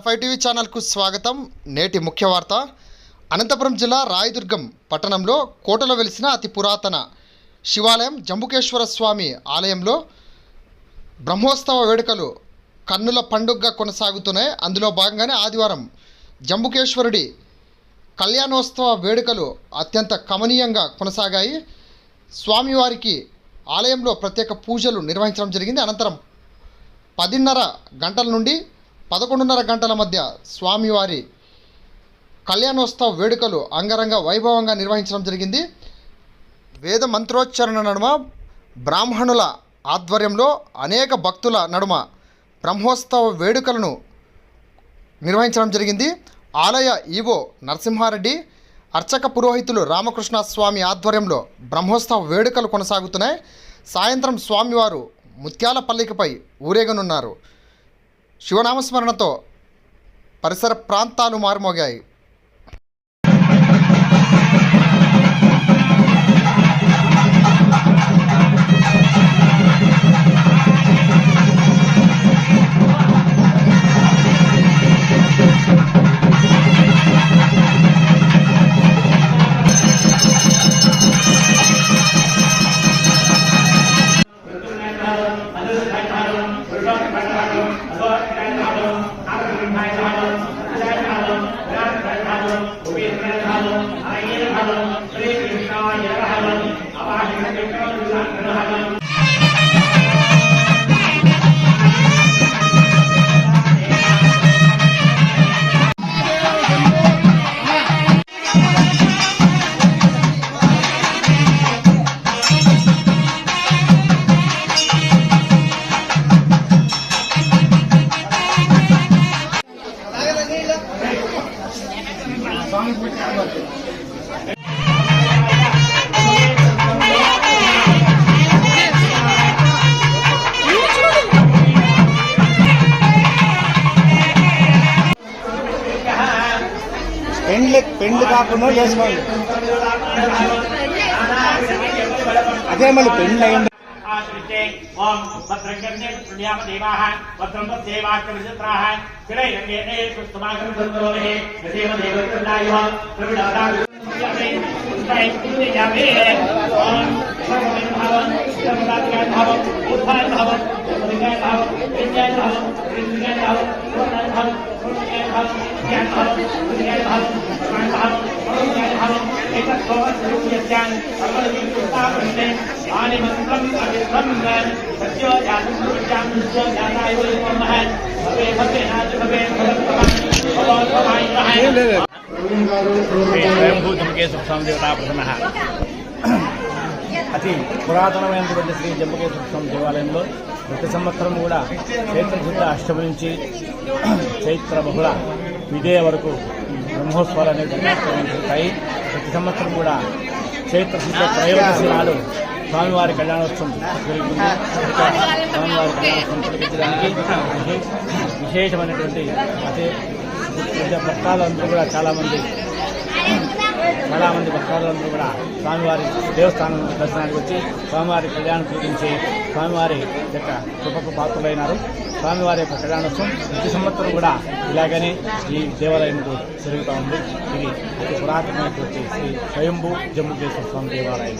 మన5 TV ఛానల్కు స్వాగతం. నేటి ముఖ్య వార్త. అనంతపురం జిల్లా రాయదుర్గం పట్టణంలో కోటలో వెలిసిన అతి పురాతన శివాలయం జంబుకేశ్వర స్వామి ఆలయంలో బ్రహ్మోత్సవ వేడుకలు కన్నుల పండుగగా కొనసాగుతున్నాయి. అందులో భాగంగానే ఆదివారం జంబుకేశ్వరుడి కళ్యాణోత్సవ వేడుకలు అత్యంత కమనీయంగా కొనసాగాయి. స్వామివారికి ఆలయంలో ప్రత్యేక పూజలు నిర్వహించడం జరిగింది. అనంతరం 10:30 గంటల నుండి 11:30 గంటల మధ్య స్వామివారి కళ్యాణోత్సవ వేడుకలు అంగరంగ వైభవంగా నిర్వహించడం జరిగింది. వేద మంత్రోచ్చారణ నడుమ బ్రాహ్మణుల ఆధ్వర్యంలో అనేక భక్తుల నడుమ బ్రహ్మోత్సవ వేడుకలను నిర్వహించడం జరిగింది. ఆలయ ఈవో నరసింహారెడ్డి, అర్చక పురోహితులు రామకృష్ణ స్వామి ఆధ్వర్యంలో బ్రహ్మోత్సవ వేడుకలు కొనసాగుతున్నాయి. సాయంత్రం స్వామివారు ముత్యాల పల్లికపై ఊరేగనున్నారు. శివనామస్మరణతో పరిసర ప్రాంతాలు మారుమోగాయి. పెండ్లు కాకుండా చేసుకోండి. అదే మళ్ళీ పెండ్లు అయింది. అతి పురాతనమైనటువంటి శ్రీ జంబుకేశ్వర స్వామి దేవాలయంలో ప్రతి సంవత్సరం కూడా చైత్రశుద్ధ అష్టమి నుంచి చైత్ర బహుళ విజయ వరకు బ్రహ్మోత్సవాలు అనేవి జరుగుతాయి. ప్రతి సంవత్సరం కూడా చైత్రశుద్ధ త్రయోదశి నాడు స్వామివారి కళ్యాణోత్సవం జరుగుతుంది. స్వామివారి కళ్యాణోత్సవం జరిగించడానికి విశేషమైనటువంటి అతి భక్తాలందరూ కూడా చాలామంది భక్తాలందరూ కూడా స్వామివారి దేవస్థానం దర్శనానికి వచ్చి స్వామివారి కళ్యాణం చూపించి స్వామివారి యొక్క కృపకు పాత్రులైనారు. స్వామివారి యొక్క కళ్యాణోత్సవం ప్రతి సంవత్సరం కూడా ఇలాగనే ఈ దేవాలయంలో జరుగుతూ ఉంది. ఇది అతి పురాతనమైనటువంటి శ్రీ స్వయంభూ జంబుకేశ్వర స్వామి దేవాలయం.